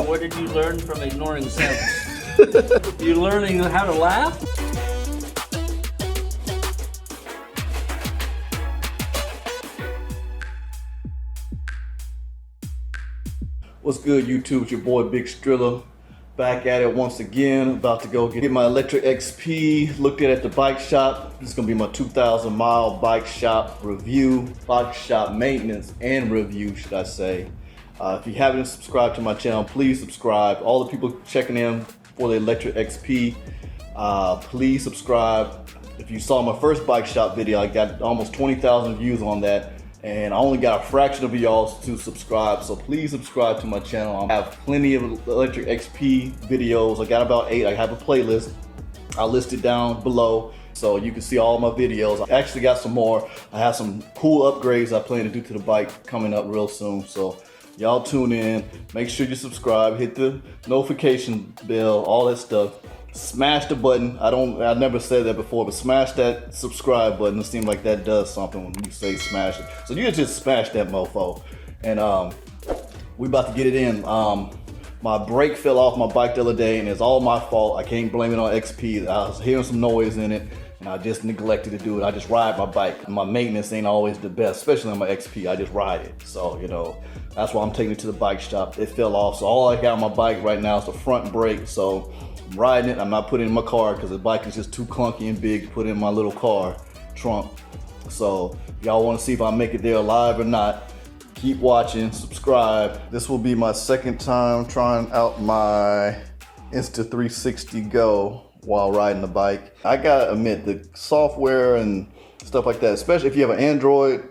What did you learn from ignoring sense? You learning how to laugh? What's good, YouTube? It's your boy Big Strilla, back at it once again. About to go get my Lectric XP looked at the bike shop. This is gonna be my 2,000 mile bike shop review, bike shop maintenance and review, should I say. If you haven't subscribed to my channel, please subscribe. All the people checking in for the Lectric XP, please subscribe. If you saw my first bike shop video, I got almost 20,000 views on that. And I only got a fraction of y'all to subscribe, so please subscribe to my channel. I have plenty of Lectric XP videos. I got about 8. I have a playlist. I'll list it down below so you can see all my videos. I actually got some more. I have some cool upgrades I plan to do to the bike coming up real soon. So y'all tune in. Make sure you subscribe. Hit the notification bell. All that stuff. Smash the button. I never said that before, but smash that subscribe button. It seems like that does something when you say smash it. So you just smash that mofo. And we about to get it in. My brake fell off my bike the other day and it's all my fault. I can't blame it on XP. I was hearing some noise in it and I just neglected to do it. I just ride my bike. My maintenance ain't always the best, especially on my XP. I just ride it. So, you know, that's why I'm taking it to the bike shop. It fell off. So all I got on my bike right now is the front brake. So I'm riding it. I'm not putting it in my car because the bike is just too clunky and big to put in my little car trunk. So if y'all want to see if I make it there alive or not, keep watching, subscribe. This will be my second time trying out my Insta360 Go while riding the bike. I gotta admit, the software and stuff like that, especially if you have an Android,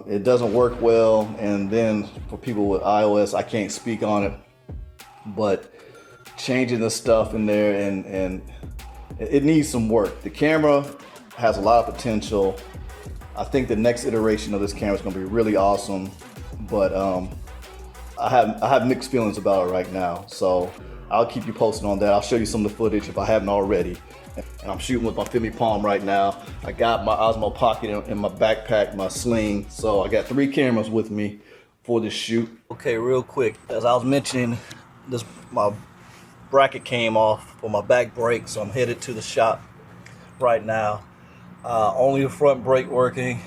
it doesn't work well. And then for people with iOS, I can't speak on it, but changing the stuff in there and it needs some work. The camera has a lot of potential. I think the next iteration of this camera is going to be really awesome, but I have mixed feelings about it right now. So I'll keep you posted on that. I'll show you some of the footage if I haven't already. And I'm shooting with my Fimi Palm right now. I got my Osmo Pocket in my backpack, my sling. So I got 3 cameras with me for this shoot. Okay, real quick, as I was mentioning, my bracket came off for my back brake, so I'm headed to the shop right now. Only the front brake working,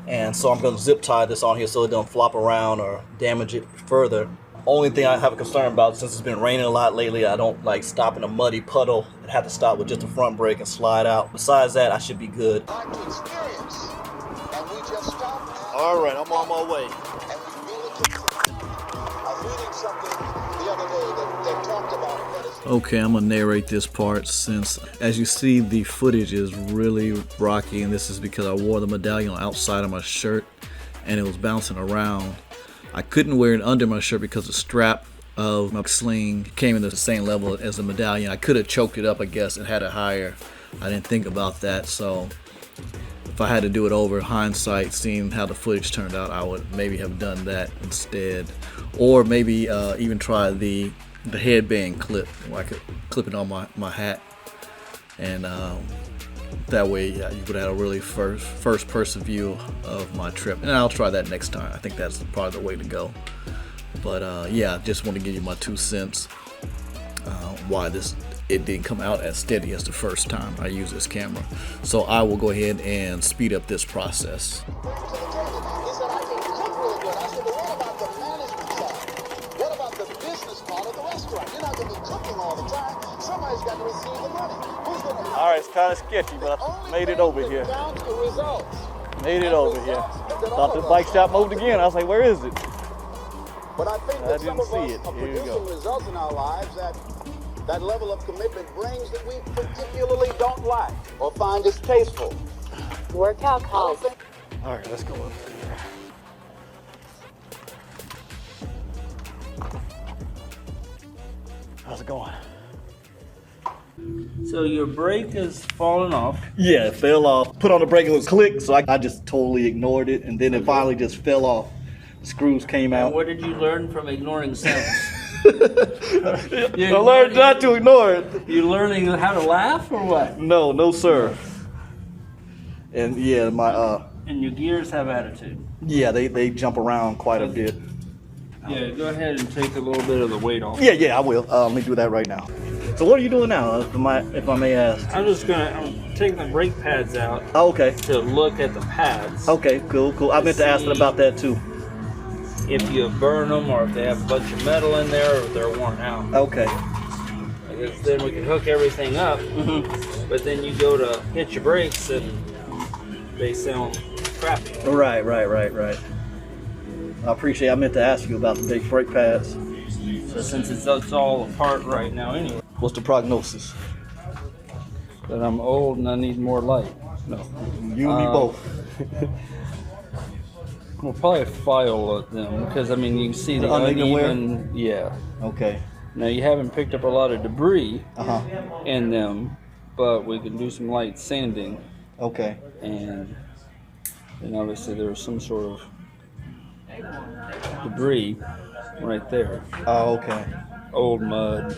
and so I'm going to zip tie this on here so it don't flop around or damage it further. Only thing I have a concern about, since it's been raining a lot lately, I don't like stop in a muddy puddle and have to stop with just the front brake and slide out. Besides that, I should be good. All right, I'm on my way. Okay, I'm gonna narrate this part since, as you see, the footage is really rocky, and this is because I wore the medallion outside of my shirt and it was bouncing around. I couldn't wear it under my shirt because the strap of my sling came in the same level as the medallion. I could have choked it up, I guess, and had it higher. I didn't think about that, so if I had to do it over, hindsight, seeing how the footage turned out, I would maybe have done that instead. Or maybe even try the headband clip, where I could clip it on my hat, and that way you would have a really first person view of my trip. And I'll try that next time. I think that's probably the way to go. But yeah, just want to give you my 2 cents why it didn't come out as steady as the first time I used this camera. So I will go ahead and speed up this process. All right, it's kind of sketchy, but I made it over here. Made it over here. Thought the bike shop moved again. I was like, where is it? But I think that some of us are producing results in our lives that level of commitment brings that we particularly don't like or find distasteful. Workout calls. All right, let's go up there. How's it going? So your brake is falling off. Yeah, it fell off. Put on the brake, it was click, so I just totally ignored it, and then it finally just fell off. The screws came out. And what did you learn from ignoring sense? I learned not to ignore it. You learning how to laugh or what? No, sir. And yeah, And your gears have attitude. yeah, they jump around quite a bit. Yeah, go ahead and take a little bit of the weight off. Yeah, I will. Let me do that right now. So what are you doing now, if I may ask? I'm taking the brake pads out Oh, okay. to look at the pads. Okay, cool. I meant to ask about that too. If you burn them or if they have a bunch of metal in there or if they're worn out. Okay. Because then we can hook everything up, but then you go to hit your brakes and they sound crappy. Right. I meant to ask you about the big brake pads. So since it's all apart right now anyway. What's the prognosis? That I'm old and I need more light. No. You and me both. We'll probably file them because I mean you can see the uneven wear? uneven. Yeah. Okay. Now you haven't picked up a lot of debris Uh-huh. in them, but we can do some light sanding, Okay. and obviously there's some sort of debris right there. Oh, okay. Old mud,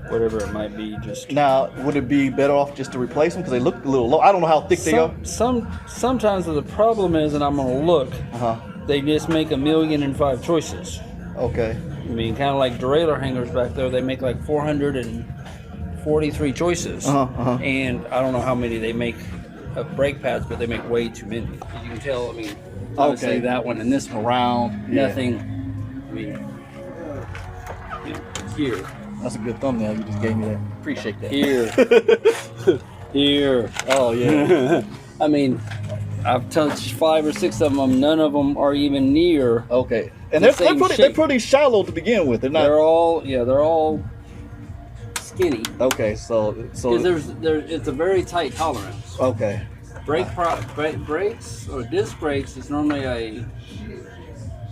whatever it might be. Just Now, would it be better off just to replace them because they look a little low? I don't know how thick they are. Sometimes the problem is, and I'm gonna look. Uh-huh. They just make 1,000,005 choices. Okay. I mean, kind of like Derailleur hangers back there. They make like 443 choices, and I don't know how many they make of brake pads, but they make way too many. You can tell. I mean, obviously that one and this one round, nothing. I mean, here. That's a good thumbnail you just gave me. That. Appreciate that. Here. Here. Oh yeah. I mean, I've touched 5 or 6 of them. None of them are even near. Okay. And The they're same pretty. shape. They're pretty shallow to begin with. They're not. They're all skinny. Okay. So. Because it's a very tight tolerance. Okay. Brakes or disc brakes is normally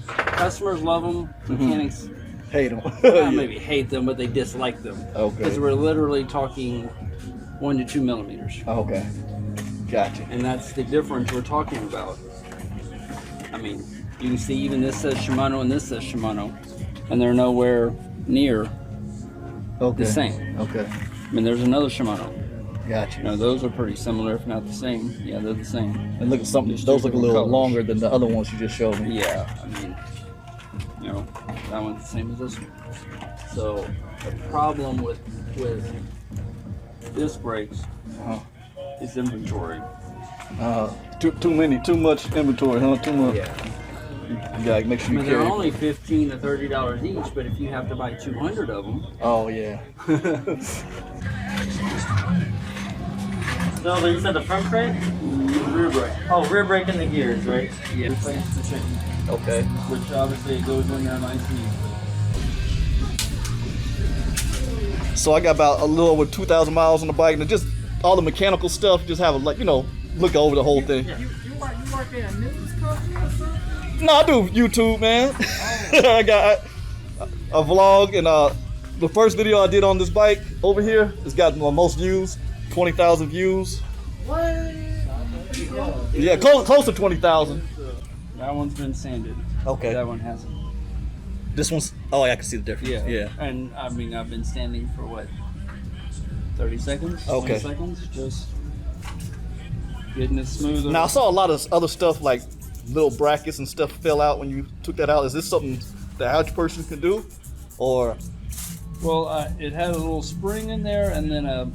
customers love them. Mechanics Hate them. not maybe hate them, but they dislike them. Okay. Because we're literally talking 1 to 2 millimeters. Okay. Gotcha. And that's the difference we're talking about. I mean, you can see even this says Shimano and this says Shimano, and they're nowhere near the same. Okay. I mean, there's another Shimano. Gotcha. You know, those are pretty similar, if not the same. Yeah, they're the same. And look at something. Just Those two look a little different colors. longer than the other ones you just showed me. Yeah, I mean, you know, that one's the same as this one. So the problem with disc brakes is inventory. Too much inventory, huh? Too much. Yeah. You gotta make sure I you mean, they're carry. only $15 to $30 each, but if you have to buy 200 of them. Oh yeah. No, but you said the front brake? Rear brake. Oh, rear brake and the gears, right? Yeah. Replace the chain, Okay. Which obviously it goes in there nice and easy. So I got about a little over 2,000 miles on the bike, and just all the mechanical stuff. Just have a look over the whole thing. You work in a news company or something? No, I do YouTube, man. I got a vlog, and the first video I did on this bike over here has got the most views, 20,000 views. What? Yeah, close to 20,000. That one's been sanded. Okay. That one hasn't. This one's. Oh, I can see the difference. Yeah. Yeah. And I mean, I've been standing for what? 30 seconds? Okay. 20 seconds? Just getting it smoother. Now I saw a lot of other stuff like little brackets and stuff fell out when you took that out. Is this something the average person can do, or Well, it had a little spring in there and then a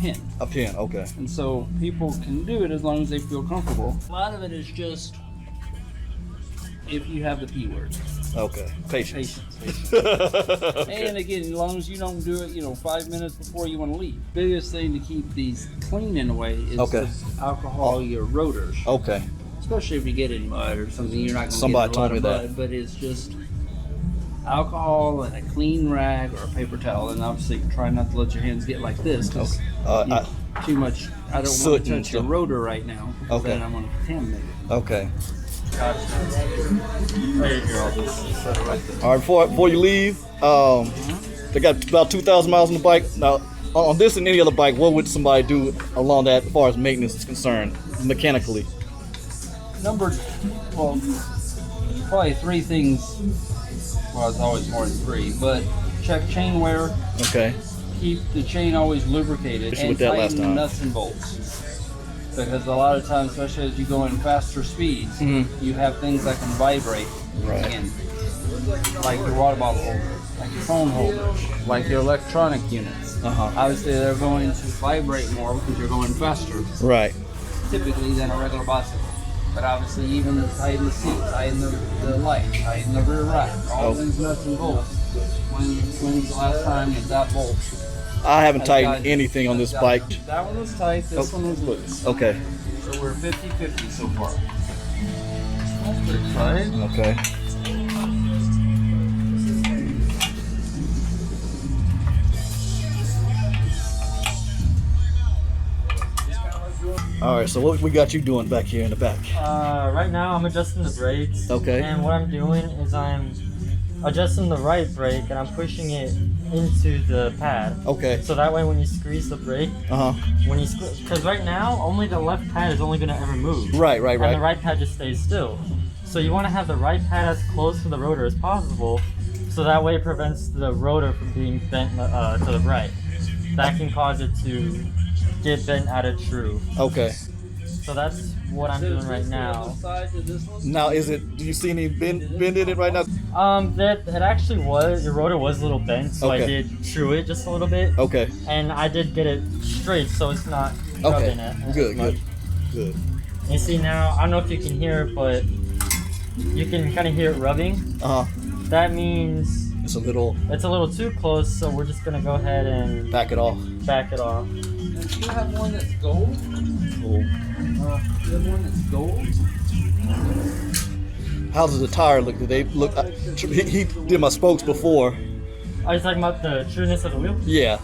pin. a pin? Okay. And so people can do it as long as they feel comfortable. A lot of it is just if you have the P word. Okay. Patience. Patience. And again, as long as you don't do it, 5 minutes before you want to leave. Biggest thing to keep these clean in a way is Okay. to alcohol your rotors. Okay. Especially if you get in mud or something, you're not going to Somebody get in a lot told of me mud, that. but it's just alcohol and a clean rag or a paper towel. And obviously try not to let your hands get like this because too much. I don't soot want to and touch your stuff. rotor right now because Okay. then I'm going to contaminate it. Okay. Right here, I'll just set it right there. All right. Before you leave, they got about 2,000 miles on the bike. Now, on this and any other bike, what would somebody do along that as far as maintenance is concerned, mechanically? Probably 3 things. Well, it's always more than 3, but check chain wear. Okay. Keep the chain always lubricated Issue and with that last tighten the time. nuts and bolts. Because a lot of times, especially as you go in faster speeds, you have things that can vibrate. Right. And like your water bottle holders, like your phone holders, like your electronic units. Obviously, they're going to vibrate more because you're going faster, Right. typically, than a regular bicycle. But obviously, even tighten the seat, tighten the light, tighten the rear rack, all these nuts and bolts. When's the last time that bolt? I haven't tightened anything on this bike. That one was tight, this one was loose. Okay. So we're 50-50 so far. That's pretty tight. Okay. All right, so what we got you doing back here in the back? Right now I'm adjusting the brakes. Okay. And what I'm doing is I'm adjusting the right brake and I'm pushing it into the pad. Okay. So that way when you squeeze the brake, when you squeeze, because right now only the left pad is only going to ever move. Right. And the right pad just stays still. So you want to have the right pad as close to the rotor as possible, so that way it prevents the rotor from being bent to the right. That can cause it to get bent out of true. Okay. So that's what I'm doing right now. Now, do you see any bend in it right now? It actually was, your rotor was a little bent, so I did true it just a little bit. Okay. And I did get it straight, so it's not rubbing it. Good. You see now, I don't know if you can hear it, but you can kind of hear it rubbing. That means it's a little too close, so we're just gonna go ahead and back it off. Do you have one that's gold? Cool. You have one that's gold? How does the tire look? Do they look? He did my spokes before. Are you talking about the trueness of the wheel? Yeah.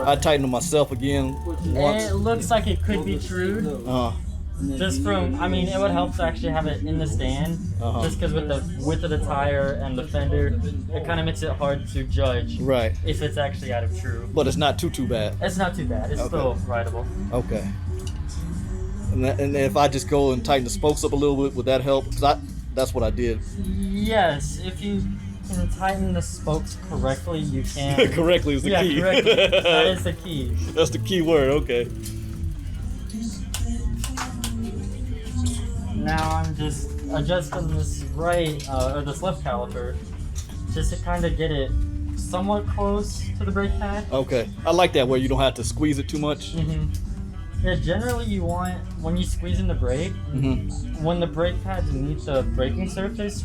I tightened them myself again once. It looks like it could be true. Just from, I mean, it would help to actually have it in the stand. Just because with the width of the tire and the fender, it kind of makes it hard to judge if it's actually out of true. But it's not too bad. It's not too bad. It's still rideable. Okay. And if I just go and tighten the spokes up a little bit, would that help? Because that's what I did. Yes, if you can tighten the spokes correctly, you can. Correctly is the key. Correctly. That is the key. That's the key word. Okay. Now I'm just adjusting this or this left caliper, just to kind of get it somewhat close to the brake pad. Okay, I like that where you don't have to squeeze it too much. Yeah, generally you want, when you squeeze in the brake, when the brake pads meet the braking surface,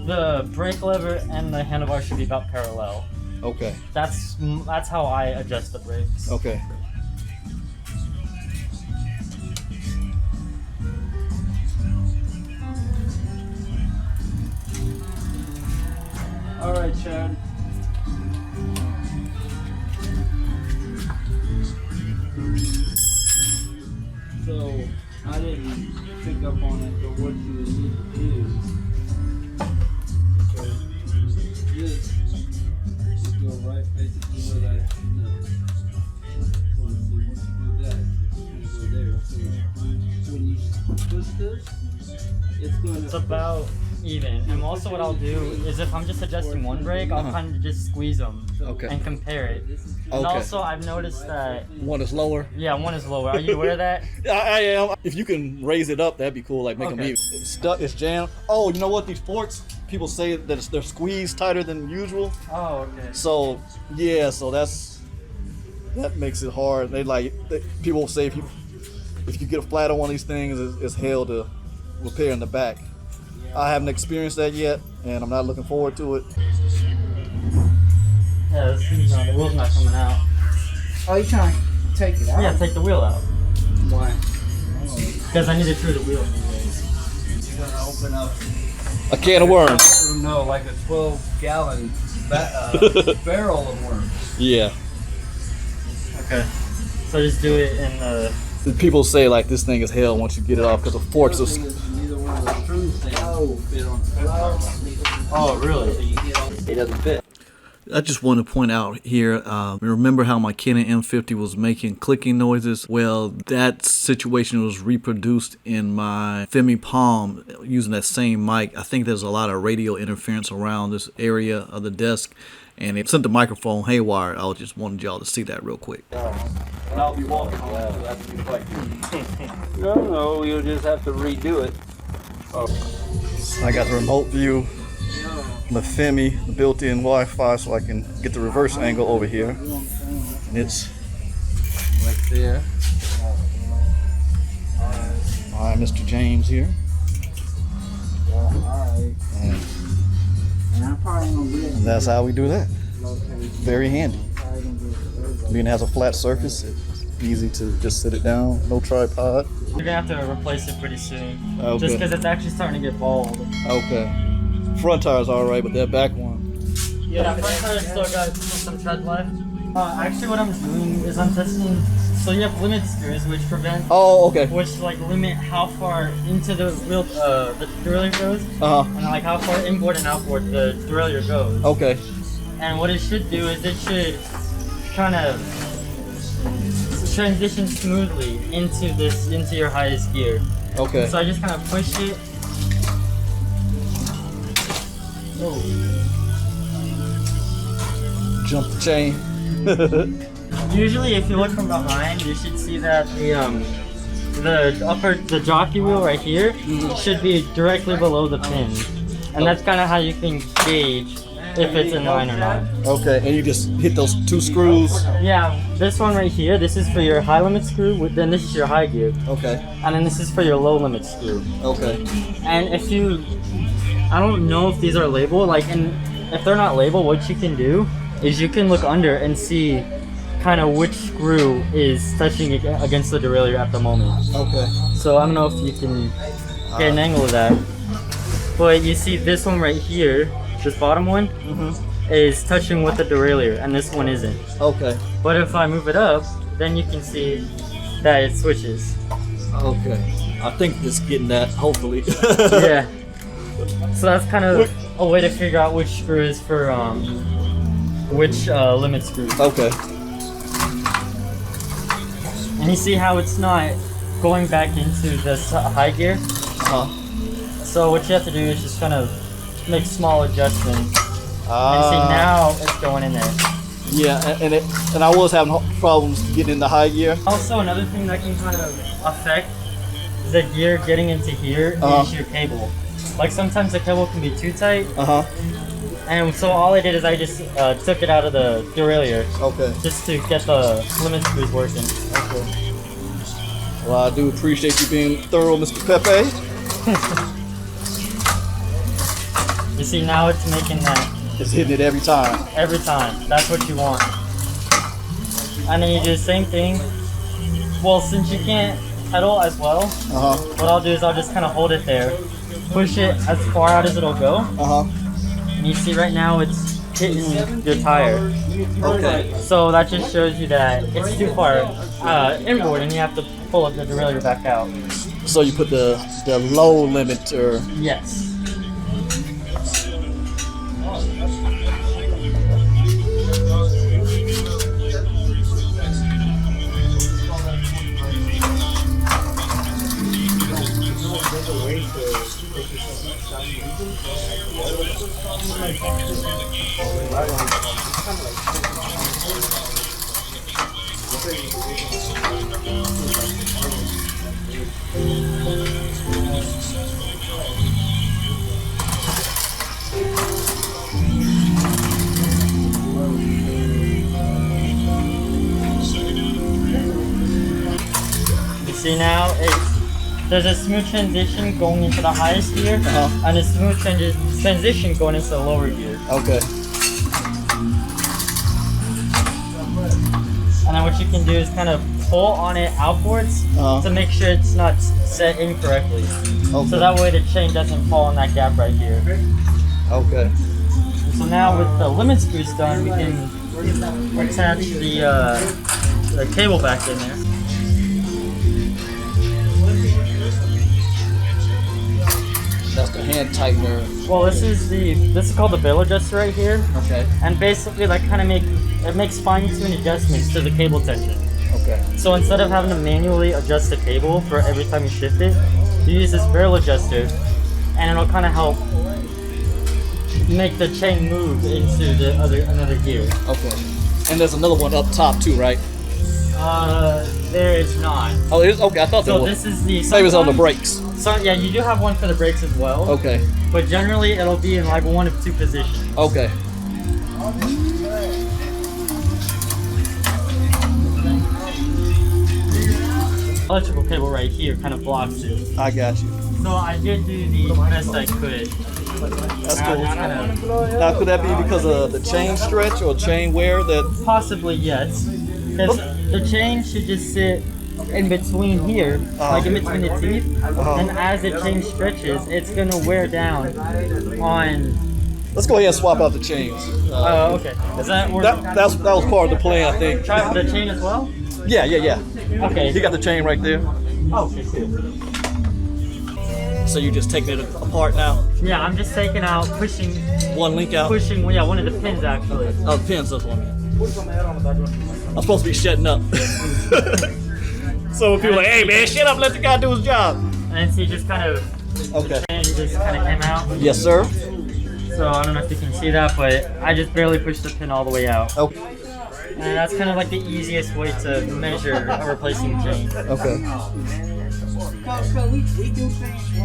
the brake lever and the handlebar should be about parallel. Okay. That's how I adjust the brakes. Okay. All right, Chad. So I didn't pick up on it, but what you would need to do is just go right basically where that is. Once you do that, it's going to go there. So when you push this, it's going to. It's about even. And also what I'll do is if I'm just adjusting one brake, I'll kind of just squeeze them and compare it. And also I've noticed that one is lower. Yeah, one is lower. Are you aware of that? I am. If you can raise it up, that'd be cool. Like make them even. It's stuck. It's jammed. Oh, you know what? These forks, people say that they're squeezed tighter than usual. Oh, okay. So yeah, so that makes it hard. People say if you get a flat on one of these things, it's hell to repair in the back. I haven't experienced that yet, and I'm not looking forward to it. Yeah, the wheel's not coming out. Oh, you trying to take it out? Yeah, take the wheel out. Why? Because I need to true the wheel. You're gonna open up A can of worms. No, like a 12-gallon barrel of worms. Yeah. Okay. So just do it in the. People say like this thing is hell once you get it off because the forks are. Neither one of those screws things fit on the Oh, really? It doesn't fit. I just want to point out here, remember how my Canon M50 was making clicking noises? Well, that situation was reproduced in my Femi Palm using that same mic. I think there's a lot of radio interference around this area of the desk, and it sent the microphone haywire. I just wanted y'all to see that real quick. and I'll be walking home. So that's be quite good. No, you'll just have to redo it. I got the remote view, the FEMI, the built-in Wi-Fi, so I can get the reverse angle over here. And it's Right there. by Mr. James here. And that's how we do that. Very handy. Being it has a flat surface, it's easy to just sit it down, no tripod. You're gonna have to replace it pretty soon. Okay. Just because it's actually starting to get bald. Okay. Front tire's alright, but that back one. Yeah, front tire's still got some tread left. Actually, what I'm doing is I'm testing. So you have limit screws, which prevent. Oh, okay. Which like limit how far into the wheel the derailleur goes, and like how far inboard and outboard the derailleur goes. Okay. And what it should do is it should kind of transition smoothly into your highest gear. Okay. So I just kind of push it. Oh. Jump the chain. Usually, if you look from behind, you should see that the jockey wheel right here should be directly below the pin, and that's kind of how you can gauge if it's in line or not. Okay, and you just hit those two screws. Yeah, this one right here, this is for your high limit screw. Then this is your high gear. Okay. And then this is for your low limit screw. Okay. And if you, I don't know if these are labeled. Like, and if they're not labeled, what you can do is you can look under and see kind of which screw is touching against the derailleur at the moment. Okay. So I don't know if you can get an angle of that. But you see this one right here, this bottom one, is touching with the derailleur, and this one isn't. Okay. But if I move it up, then you can see that it switches. Okay. I think it's getting that, hopefully. Yeah. So that's kind of a way to figure out which screw is for which limit screw. Okay. And you see how it's not going back into this high gear? So what you have to do is just kind of make small adjustments. And see, now it's going in there. Yeah, and I was having problems getting in the high gear. Also, another thing that can kind of affect the gear getting into here is your cable. Like sometimes the cable can be too tight. And so all I did is I just took it out of the derailleur. Okay. Just to get the limit screws working. Okay. Well, I do appreciate you being thorough, Mr. Pepe. You see, now it's making that. It's hitting it every time. Every time. That's what you want. And then you do the same thing. Well, since you can't pedal as well, what I'll do is I'll just kind of hold it there, push it as far out as it'll go. And you see right now it's hitting your tire. Okay. So that just shows you that it's too far inboard, and you have to pull up the derailleur back out. So you put the low limiter. Yes. See now, there's a smooth transition going into the highest gear, and a smooth transition going into the lower gear. Okay. And then what you can do is kind of pull on it outwards to make sure it's not set incorrectly. Okay. So that way the chain doesn't fall in that gap right here. Okay. So now with the limit screws done, we can attach the cable back in there. That's the hand tightener. Well, this is called the bill adjuster right here. Okay. And basically that kind of makes fine-tuned adjustments to the cable tension. Okay. So instead of having to manually adjust the cable for every time you shift it, you use this barrel adjuster, and it'll kind of help make the chain move into the another gear. Okay. And there's another one up top too, right? There is not. Oh, it is? Okay, I thought So there was. this is the. Maybe it was on the sometimes- brakes. So yeah, you do have one for the brakes as well. Okay. But generally, it'll be in like one of two positions. Okay. Electrical cable right here kind of blocks it. I got you. So I did do the best I could. That's I cool. just kind of Now, could that be because of the chain stretch or chain wear that? possibly yes, because the chain should just sit in between here, like in between the teeth, and as the chain stretches, it's gonna wear down on. Let's go ahead and swap out the chains. Okay. Is that where? That was part of the plan, I think. Try the chain as well. Yeah. Okay. You got the chain right there. Okay, cool. So you just taking it apart now? Yeah, I'm just taking out, pushing, One link out? yeah, one of the pins actually. Oh, the pins up on me. I'm supposed to be shutting up. So when people are like, hey man, shut up, let the guy do his job. And see, just kind of, Okay. the chain just kind of came out. Yes, sir. So I don't know if you can see that, but I just barely pushed the pin all the way out. Okay. And that's kind of like the easiest way to measure a replacing chain. Okay.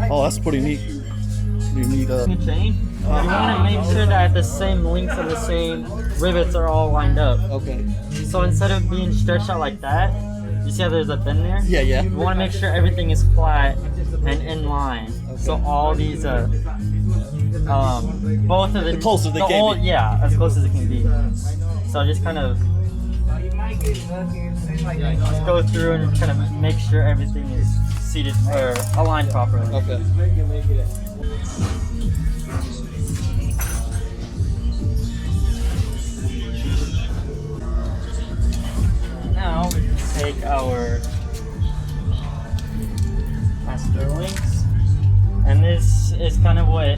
Oh, that's pretty neat. Pretty neat. The chain, you want to make sure that the same links and the same rivets are all lined up. Okay. So instead of being stretched out like that, you see how there's a bend there? Yeah. You want to make sure everything is flat and in line. So all these, both of the close as they can be. Yeah, as close as it can be. So just kind of go through and kind of make sure everything is seated or aligned properly. Okay. Now we can take our master links, and this is kind of what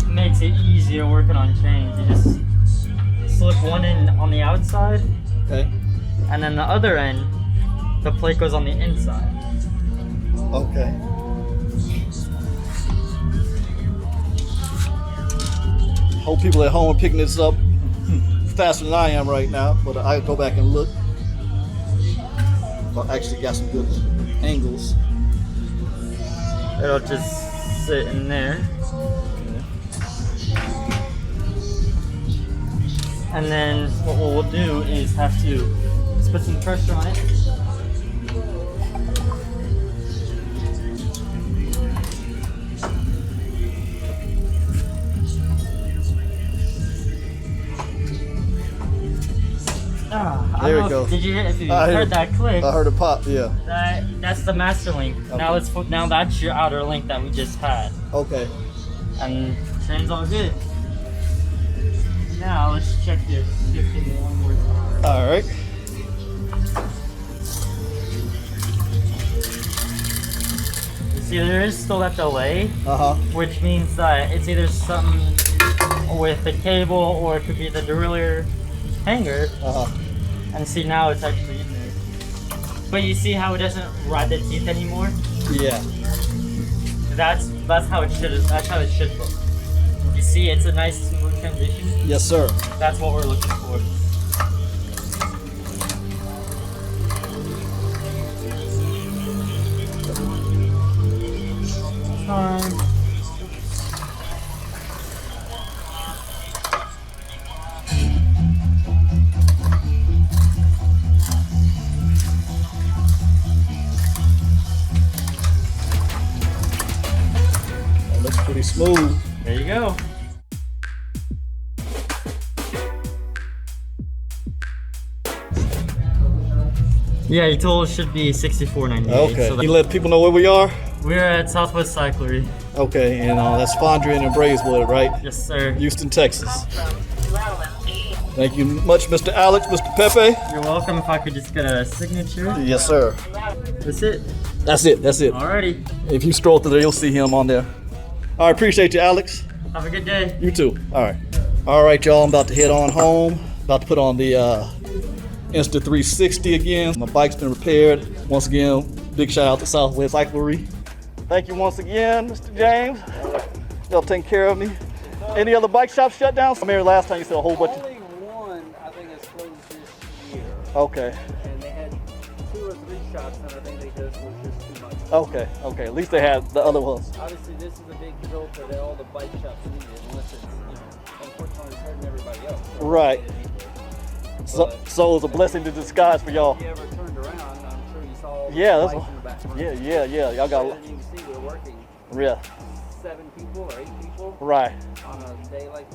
makes it easier working on chains. You just slip one in on the outside, Okay. and then the other end, the plate goes on the inside. Okay. Hope people at home are picking this up faster than I am right now, but I'll go back and look. I actually got some good angles. It'll just sit in there. And then what we'll do is have to just put some pressure on it. I There don't we know go. Did you hear? If you I heard that click, I heard it pop, yeah. that's the master link. Now now that's your outer link that we just had, Okay. and chain's all good. Now let's check this shifting one more time. All right. You see, there is still that delay, Uh-huh. which means that it's either something with the cable or it could be the Derailleur hanger. Uh-huh. And see, now it's actually in there. But you see how it doesn't ride the teeth anymore? Yeah. That's how it should. That's how it should look. You see, it's a nice smooth transition. Yes, sir. That's what we're looking for. Time. That looks pretty smooth. There you go. Yeah, your total should be $64.98. Okay. So You let people know where we are? we're at South West Cyclery. Okay, and that's Fondren and Brazewood, right? Yes, sir. Houston, Texas. Thank you much, Mr. Alex, Mr. Pepe. You're welcome. If I could just get a signature. Yes, sir. That's it. That's it. Alrighty. If you stroll through there, you'll see him on there. All right, appreciate you, Alex. Have a good day. You too. All right, y'all. I'm about to head on home. About to put on the Insta360 again. My bike's been repaired. Once again, big shout out to South West Cyclery. Thank you once again, Mr. James. Y'all taking care of me. Any other bike shops shut down? I remember last time you said a whole bunch of. Only one, I think, is closed this year. Okay. And they had shops, and I think this was just too much. Okay, okay. At least they had the other ones. Obviously, this is a big filter that all the bike shops needed, unless it's, unfortunately, it's hurting everybody else. So Right. So it was a blessing in disguise for y'all. If you ever turned around, I'm sure you saw all the Yeah, that's bikes in the back. yeah. Y'all got. And you can see we're working Yeah. 7 people or 8 people Right. on a day like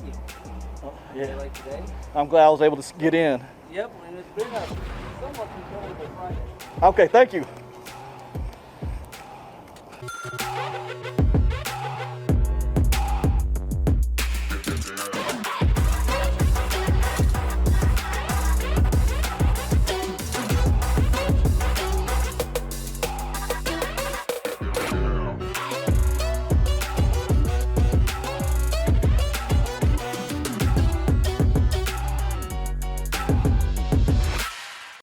Yeah. day like today. I'm glad I was able to get in. Yep, and it's been a somewhat controllable Friday. Okay, thank you.